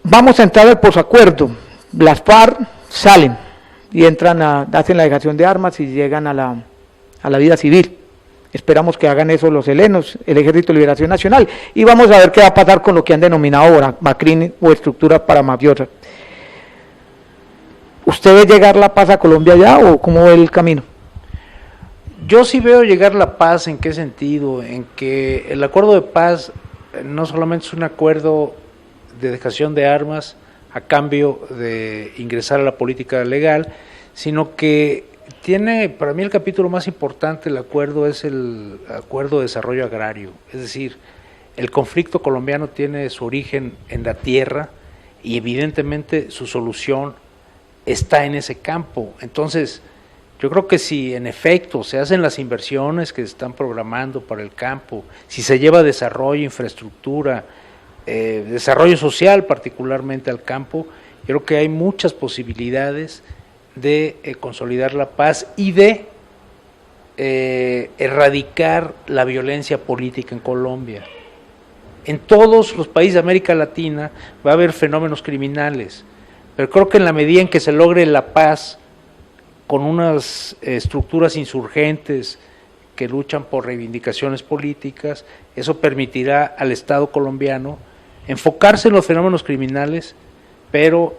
Vamos a entrar al posacuerdo. Las FARC salen y hacen la dejación de armas y llegan a la vida civil. Esperamos que hagan eso los helenos, el Ejército de Liberación Nacional, y vamos a ver qué va a pasar con lo que han denominado ahora Macrin o estructura paramafiosa. ¿Usted ve llegar la paz a Colombia ya o cómo ve el camino? Yo sí veo llegar la paz. ¿En qué sentido? En que el acuerdo de paz no solamente es un acuerdo de dejación de armas a cambio de ingresar a la política legal, sino que tiene, para mí el capítulo más importante del acuerdo es el acuerdo de desarrollo agrario. Es decir, el conflicto colombiano tiene su origen en la tierra y evidentemente su solución está en ese campo. Entonces, yo creo que si en efecto se hacen las inversiones que se están programando para el campo, si se lleva desarrollo, infraestructura, desarrollo social particularmente al campo, yo creo que hay muchas posibilidades de consolidar la paz y de erradicar la violencia política en Colombia. En todos los países de América Latina va a haber fenómenos criminales, pero creo que en la medida en que se logre la paz con unas estructuras insurgentes que luchan por reivindicaciones políticas, eso permitirá al Estado colombiano enfocarse en los fenómenos criminales, pero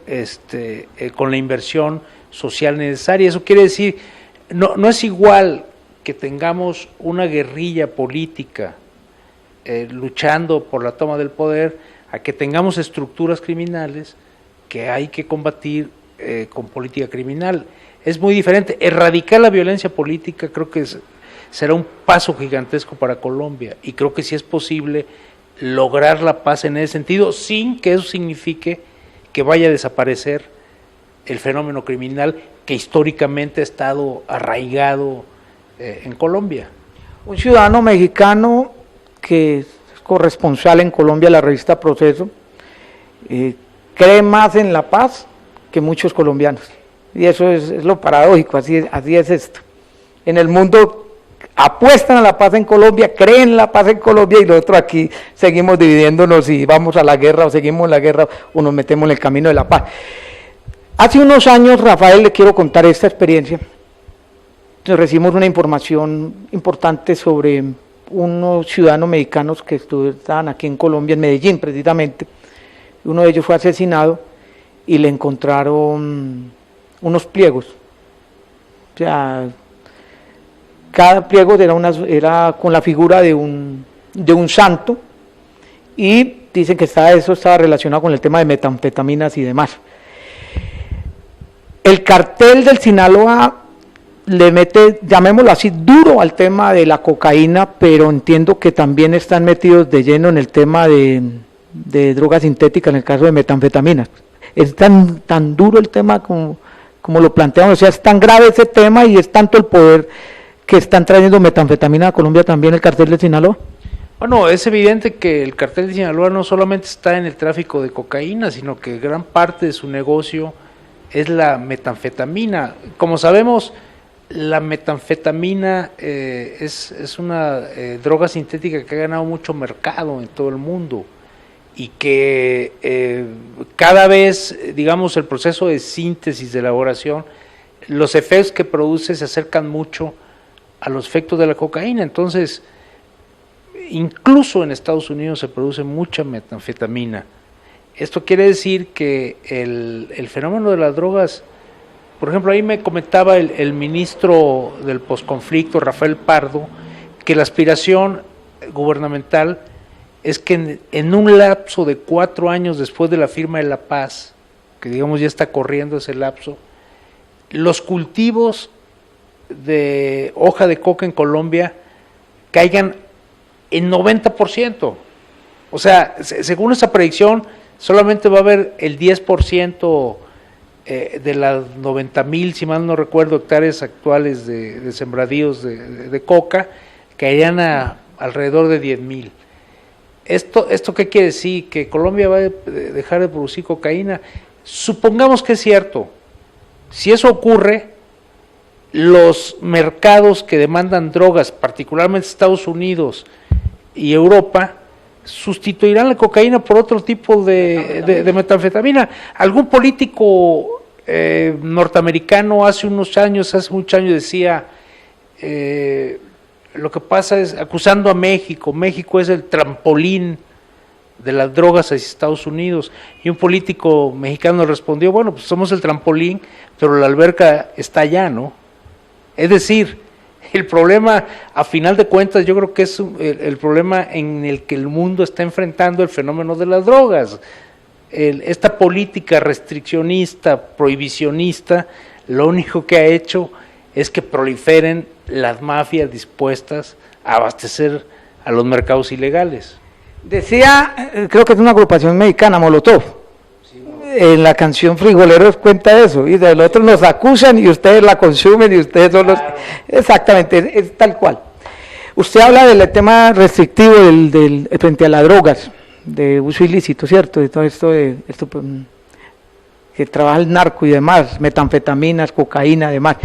con la inversión social necesaria. Eso quiere decir, no es igual que tengamos una guerrilla política luchando por la toma del poder, a que tengamos estructuras criminales que hay que combatir con política criminal. Es muy diferente. Erradicar la violencia política creo que será un paso gigantesco para Colombia, y creo que sí es posible lograr la paz en ese sentido, sin que eso signifique que vaya a desaparecer el fenómeno criminal que históricamente ha estado arraigado en Colombia. Un ciudadano mexicano que es corresponsal en Colombia de la revista Proceso, cree más en la paz que muchos colombianos, y eso es lo paradójico. Así es esto. En el mundo apuestan a la paz en Colombia, creen en la paz en Colombia, y nosotros aquí seguimos dividiéndonos y vamos a la guerra o seguimos en la guerra o nos metemos en el camino de la paz. Hace unos años, Rafael, le quiero contar esta experiencia. Recibimos una información importante sobre unos ciudadanos mexicanos que estaban aquí en Colombia, en Medellín precisamente. Uno de ellos fue asesinado y le encontraron unos pliegos. O sea, cada pliego era con la figura de un santo, y dicen que eso estaba relacionado con el tema de metanfetaminas y demás. El cartel del Sinaloa le mete, llamémoslo así, duro al tema de la cocaína, pero entiendo que también están metidos de lleno en el tema de drogas sintéticas, en el caso de metanfetaminas. Es tan duro el tema como lo planteamos, o sea, es tan grave ese tema y es tanto el poder que están trayendo metanfetamina a Colombia también el cartel de Sinaloa. Bueno, es evidente que el cartel de Sinaloa no solamente está en el tráfico de cocaína, sino que gran parte de su negocio es la metanfetamina. Como sabemos, la metanfetamina es una droga sintética que ha ganado mucho mercado en todo el mundo, y que cada vez, digamos, el proceso de síntesis, de elaboración, los efectos que produce se acercan mucho a los efectos de la cocaína. Entonces, incluso en Estados Unidos se produce mucha metanfetamina. Esto quiere decir que el fenómeno de las drogas, por ejemplo, ahí me comentaba el ministro del posconflicto, Rafael Pardo, que la aspiración gubernamental es que en un lapso de 4 años después de la firma de la paz, que digamos ya está corriendo ese lapso, los cultivos de hoja de coca en Colombia caigan en 90%. O sea, según esa predicción, solamente va a haber el 10% de las 90,000, si mal no recuerdo, hectáreas actuales de sembradíos de coca, caerían a alrededor de 10,000. ¿Esto qué quiere decir? Que Colombia va a dejar de producir cocaína. Supongamos que es cierto. Si eso ocurre, los mercados que demandan drogas, particularmente Estados Unidos y Europa, sustituirán la cocaína por otro tipo de metanfetamina. Algún político norteamericano hace muchos años decía, lo que pasa es, acusando a México es el trampolín de las drogas hacia Estados Unidos, y un político mexicano respondió, bueno, pues somos el trampolín, pero la alberca está allá, ¿no? Es decir, el problema, a final de cuentas, yo creo que es el problema en el que el mundo está enfrentando el fenómeno de las drogas. Esta política restriccionista, prohibicionista, lo único que ha hecho es que proliferen las mafias dispuestas a abastecer a los mercados ilegales. Decía, creo que es una agrupación mexicana, Molotov, en la canción Frigoleros cuenta eso, y de los otros nos acusan y ustedes la consumen y ustedes son los... Exactamente, es tal cual. Usted habla del tema restrictivo frente a las drogas, de uso ilícito, ¿cierto? De todo esto, que trabaja el narco y demás, metanfetaminas, cocaína, además.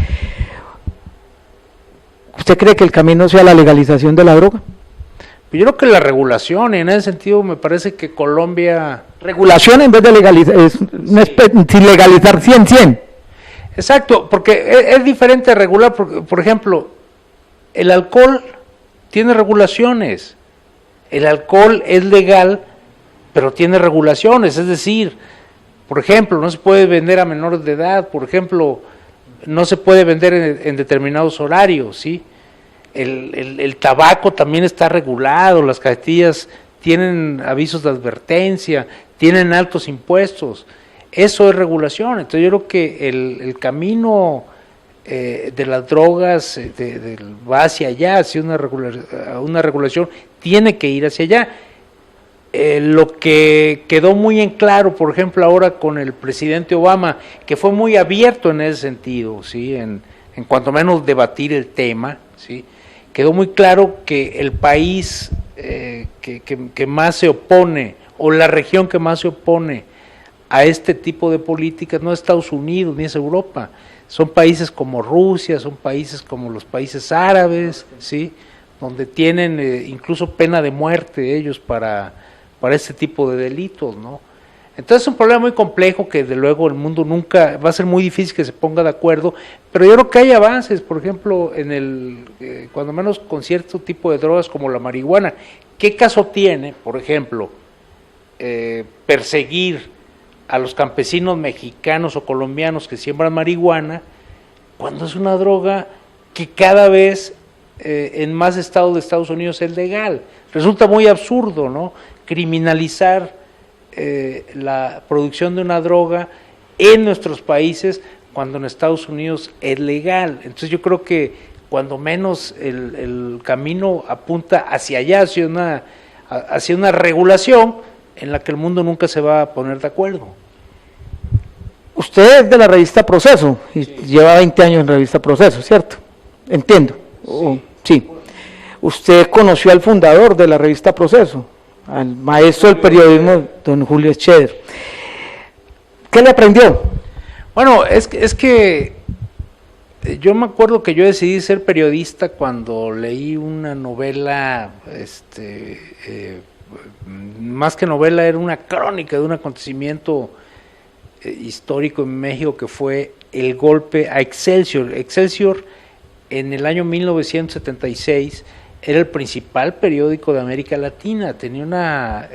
¿Usted cree que el camino sea la legalización de la droga? Yo creo que la regulación, y en ese sentido me parece que Colombia... Regulación en vez de legalizar, sin legalizar 100%. Exacto, porque es diferente regular, porque, por ejemplo, el alcohol tiene regulaciones, el alcohol es legal, pero tiene regulaciones, es decir, por ejemplo, no se puede vender a menores de edad, por ejemplo, no se puede vender en determinados horarios, ¿sí? El tabaco también está regulado, las cajetillas tienen avisos de advertencia, tienen altos impuestos, eso es regulación. Entonces yo creo que el camino de las drogas va hacia allá, hacia una regulación, tiene que ir hacia allá. Lo que quedó muy en claro, por ejemplo, ahora con el presidente Obama, que fue muy abierto en ese sentido, ¿sí? en cuanto menos debatir el tema, ¿sí? Quedó muy claro que el país que más se opone, o la región que más se opone a este tipo de políticas, no es Estados Unidos ni es Europa, son países como Rusia, son países como los países árabes, ¿sí? Donde tienen incluso pena de muerte ellos para este tipo de delitos, ¿no? Entonces es un problema muy complejo que de luego el mundo nunca, va a ser muy difícil que se ponga de acuerdo, pero yo creo que hay avances, por ejemplo, cuando menos con cierto tipo de drogas como la marihuana. ¿Qué caso tiene, por ejemplo, perseguir a los campesinos mexicanos o colombianos que siembran marihuana cuando es una droga que cada vez en más estados de Estados Unidos es legal? Resulta muy absurdo, ¿no? Criminalizar la producción de una droga en nuestros países cuando en Estados Unidos es legal. Entonces yo creo que cuando menos el camino apunta hacia allá, hacia una regulación en la que el mundo nunca se va a poner de acuerdo. Usted es de la revista Proceso y lleva 20 años en revista Proceso, ¿cierto? Entiendo. Sí. Usted conoció al fundador de la revista Proceso, al maestro del periodismo, don Julio Scherer. ¿Qué le aprendió? Bueno, es que yo me acuerdo que yo decidí ser periodista cuando leí una novela, más que novela, era una crónica de un acontecimiento histórico en México que fue el golpe a Excelsior. Excelsior en el año 1976 era el principal periódico de América Latina, tenía una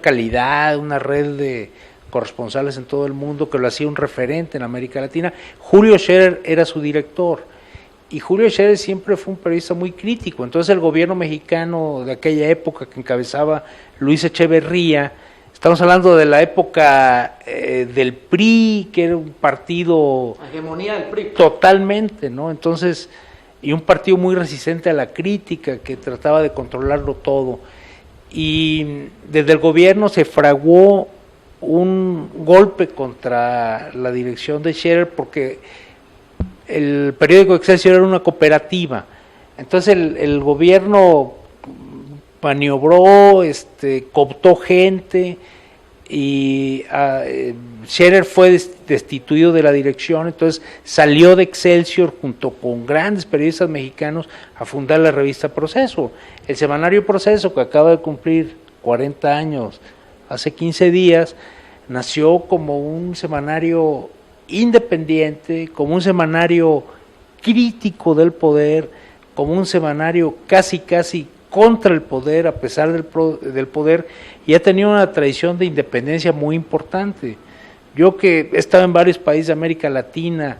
calidad, una red de corresponsales en todo el mundo que lo hacía un referente en América Latina. Julio Scherer era su director, y Julio Scherer siempre fue un periodista muy crítico. Entonces el gobierno mexicano de aquella época que encabezaba Luis Echeverría, estamos hablando de la época del PRI, que era un partido... Hegemonía del PRI. Totalmente, ¿no? Entonces... y un partido muy resistente a la crítica, que trataba de controlarlo todo. Y desde el gobierno se fraguó un golpe contra la dirección de Scherer, porque el periódico Excelsior era una cooperativa. Entonces el gobierno maniobró, cooptó gente, y Scherer fue destituido de la dirección, entonces salió de Excelsior junto con grandes periodistas mexicanos a fundar la revista Proceso. El semanario Proceso, que acaba de cumplir 40 años hace 15 días, nació como un semanario independiente, como un semanario crítico del poder, como un semanario casi contra el poder, a pesar del poder, y ha tenido una tradición de independencia muy importante. Yo que he estado en varios países de América Latina,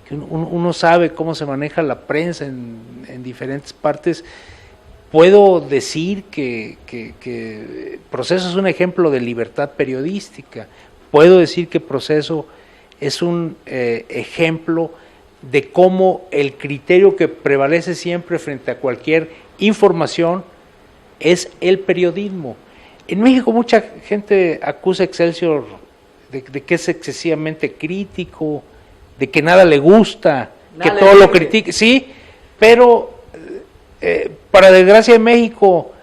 que uno sabe cómo se maneja la prensa en diferentes partes, puedo decir que Proceso es un ejemplo de libertad periodística, puedo decir que Proceso es un ejemplo de cómo el criterio que prevalece siempre frente a cualquier información es el periodismo. En México mucha gente acusa a Excelsior de que es excesivamente crítico, de que nada le gusta, que todo lo critica, sí, pero para desgracia de México,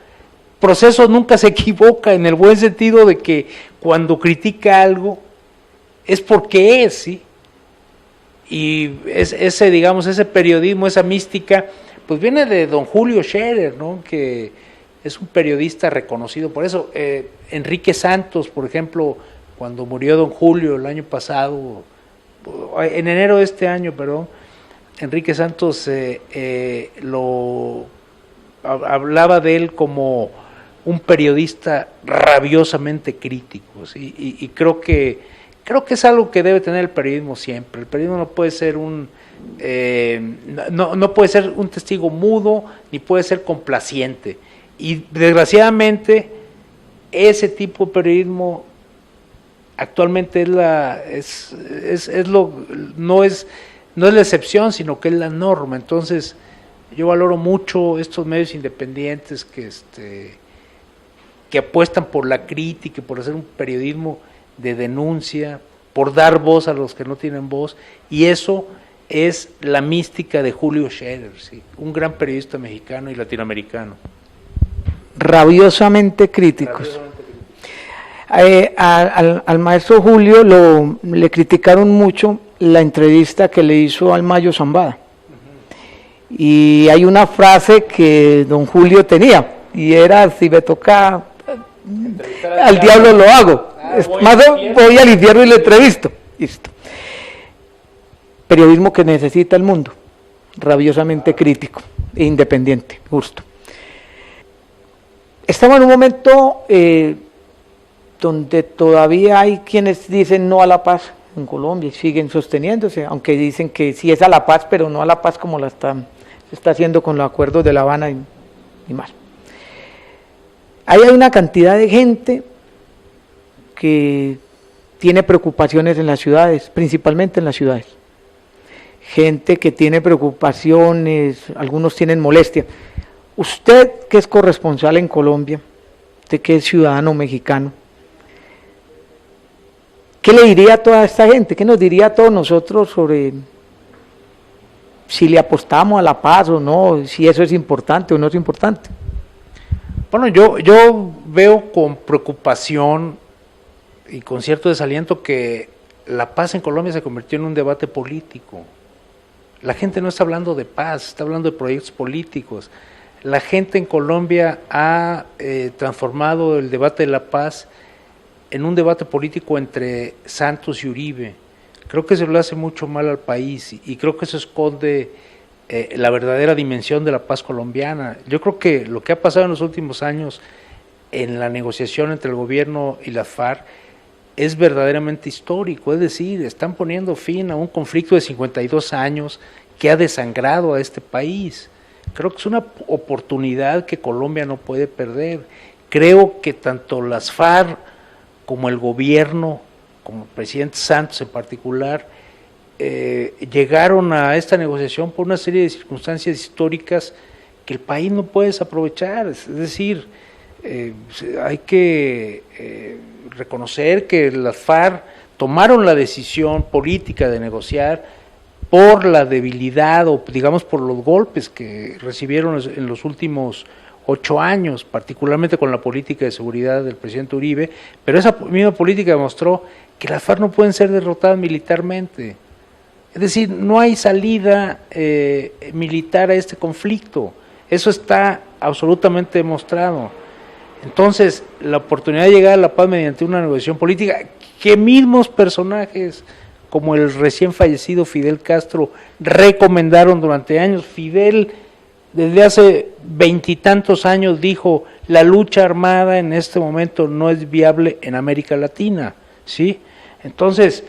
Proceso nunca se equivoca en el buen sentido de que cuando critica algo es porque es, ¿sí? Y ese periodismo, esa mística, pues viene de don Julio Scherer, ¿no? Que es un periodista reconocido por eso. Enrique Santos, por ejemplo, cuando murió don Julio el año pasado, en enero de este año, perdón, Enrique Santos hablaba de él como un periodista rabiosamente crítico, ¿sí? Y creo que es algo que debe tener el periodismo siempre. El periodismo no puede ser no puede ser un testigo mudo, ni puede ser complaciente. Y desgraciadamente ese tipo de periodismo actualmente no es la excepción, sino que es la norma. Entonces yo valoro mucho estos medios independientes que apuestan por la crítica, por hacer un periodismo de denuncia, por dar voz a los que no tienen voz, y eso es la mística de Julio Scherer, ¿sí? Un gran periodista mexicano y latinoamericano. Rabiosamente críticos. Al maestro Julio le criticaron mucho la entrevista que le hizo al Mayo Zambada. Y hay una frase que don Julio tenía, y era: si me toca al diablo lo hago, voy al infierno y le entrevisto. Listo. Periodismo que necesita el mundo, rabiosamente crítico e independiente, justo. Estamos en un momento donde todavía hay quienes dicen no a la paz en Colombia y siguen sosteniéndose, aunque dicen que sí es a la paz, pero no a la paz como se está haciendo con los acuerdos de La Habana y más. Ahí hay una cantidad de gente que tiene preocupaciones en las ciudades, principalmente en las ciudades. Gente que tiene preocupaciones, algunos tienen molestia. Usted, que es corresponsal en Colombia, usted que es ciudadano mexicano, ¿qué le diría a toda esta gente? ¿Qué nos diría a todos nosotros sobre si le apostamos a la paz o no, si eso es importante o no es importante? Bueno, yo veo con preocupación y con cierto desaliento que la paz en Colombia se convirtió en un debate político. La gente no está hablando de paz, está hablando de proyectos políticos. La gente en Colombia ha transformado el debate de la paz en un debate político entre Santos y Uribe. Creo que se lo hace mucho mal al país y creo que eso esconde la verdadera dimensión de la paz colombiana. Yo creo que lo que ha pasado en los últimos años en la negociación entre el gobierno y las FARC es verdaderamente histórico, es decir, están poniendo fin a un conflicto de 52 años que ha desangrado a este país. Creo que es una oportunidad que Colombia no puede perder. Creo que tanto las FARC como el gobierno, como el presidente Santos en particular, llegaron a esta negociación por una serie de circunstancias históricas que el país no puede desaprovechar. Es decir, hay que reconocer que las FARC tomaron la decisión política de negociar por la debilidad o digamos por los golpes que recibieron en los últimos 8 años, particularmente con la política de seguridad del presidente Uribe, pero esa misma política demostró que las FARC no pueden ser derrotadas militarmente. Es decir, no hay salida militar a este conflicto. Eso está absolutamente demostrado. Entonces, la oportunidad de llegar a la paz mediante una negociación política, que mismos personajes como el recién fallecido Fidel Castro recomendaron durante años. Fidel, desde hace 20 y tantos años, dijo: la lucha armada en este momento no es viable en América Latina, ¿sí? Entonces,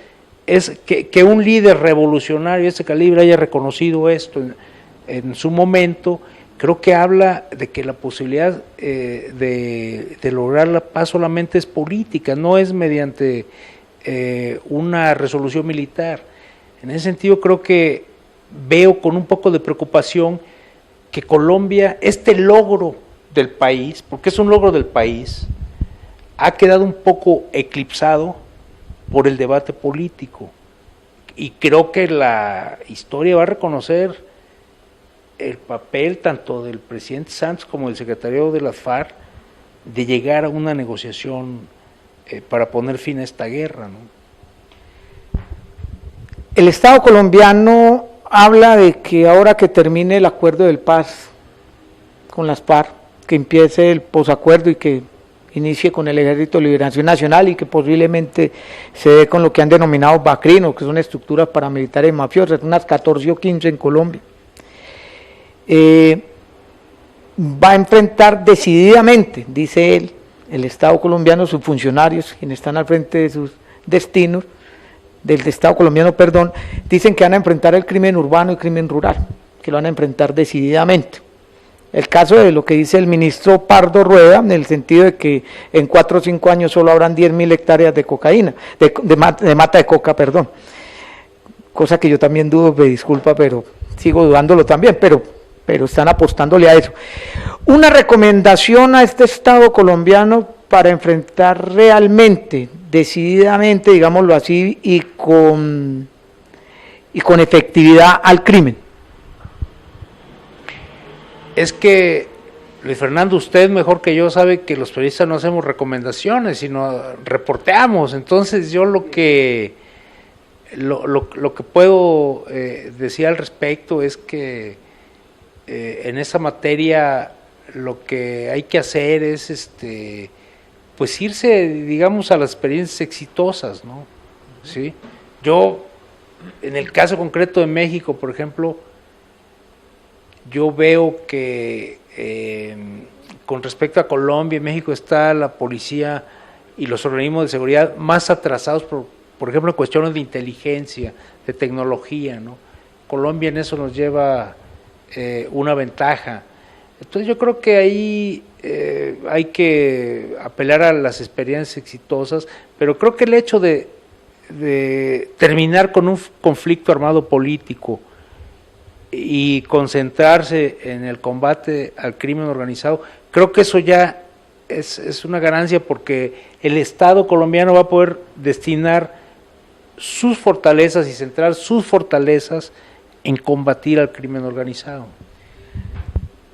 es que un líder revolucionario de este calibre haya reconocido esto en su momento, creo que habla de que la posibilidad de lograr la paz solamente es política, no es mediante una resolución militar. En ese sentido, creo que veo con un poco de preocupación que Colombia, este logro del país, porque es un logro del país, ha quedado un poco eclipsado por el debate político, y creo que la historia va a reconocer el papel tanto del presidente Santos como del secretario de las FARC de llegar a una negociación para poner fin a esta guerra, ¿no? El Estado colombiano habla de que ahora que termine el acuerdo de paz con las FARC, que empiece el posacuerdo y que inicie con el Ejército de Liberación Nacional y que posiblemente se dé con lo que han denominado BACRINO, que son estructuras paramilitares mafiosas, unas 14 o 15 en Colombia. Va a enfrentar decididamente, dice él, el Estado colombiano, sus funcionarios, quienes están al frente de sus destinos, del Estado colombiano, perdón, dicen que van a enfrentar el crimen urbano y el crimen rural, que lo van a enfrentar decididamente. El caso de lo que dice el ministro Pardo Rueda, en el sentido de que en 4 o 5 años solo habrán 10.000 hectáreas de cocaína, de mata de coca, perdón. Cosa que yo también dudo, me disculpa, pero sigo dudándolo también, pero están apostándole a eso. Una recomendación a este Estado colombiano para enfrentar realmente, decididamente, digámoslo así, y con efectividad al crimen. Es que, Luis Fernando, usted mejor que yo sabe que los periodistas no hacemos recomendaciones, sino reporteamos. Entonces yo lo que puedo decir al respecto es que en esa materia lo que hay que hacer es pues irse, digamos, a las experiencias exitosas, ¿no? ¿Sí? Yo, en el caso concreto de México, por ejemplo, yo veo que con respecto a Colombia y México está la policía y los organismos de seguridad más atrasados, por ejemplo, en cuestiones de inteligencia, de tecnología, ¿no? Colombia en eso nos lleva una ventaja. Entonces yo creo que ahí hay que apelar a las experiencias exitosas, pero creo que el hecho de terminar con un conflicto armado político y concentrarse en el combate al crimen organizado, creo que eso ya es una ganancia, porque el Estado colombiano va a poder destinar sus fortalezas y centrar sus fortalezas en combatir al crimen organizado.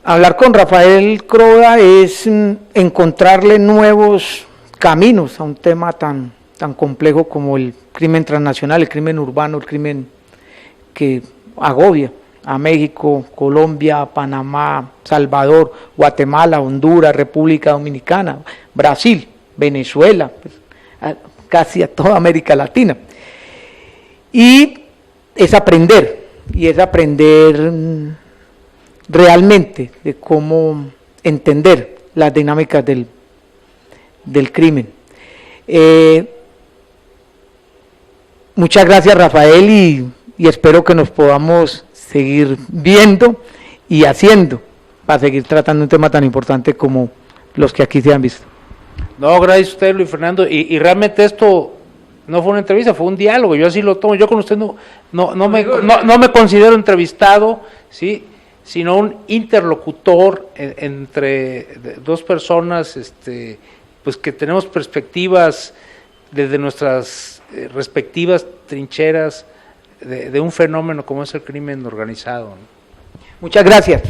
Hablar con Rafael Croda es encontrarle nuevos caminos a un tema tan complejo como el crimen transnacional, el crimen urbano, el crimen que agobia a México, Colombia, Panamá, Salvador, Guatemala, Honduras, República Dominicana, Brasil, Venezuela, pues, casi a toda América Latina. Y es aprender realmente de cómo entender las dinámicas del crimen. Muchas gracias, Rafael, y espero que nos podamos seguir viendo y haciendo para seguir tratando un tema tan importante como los que aquí se han visto. No, gracias a usted, Luis Fernando, y realmente esto no fue una entrevista, fue un diálogo, yo así lo tomo. Yo con usted no me considero entrevistado, ¿sí?, sino un interlocutor entre dos personas pues que tenemos perspectivas desde nuestras respectivas trincheras de un fenómeno como es el crimen organizado, ¿no? Muchas gracias.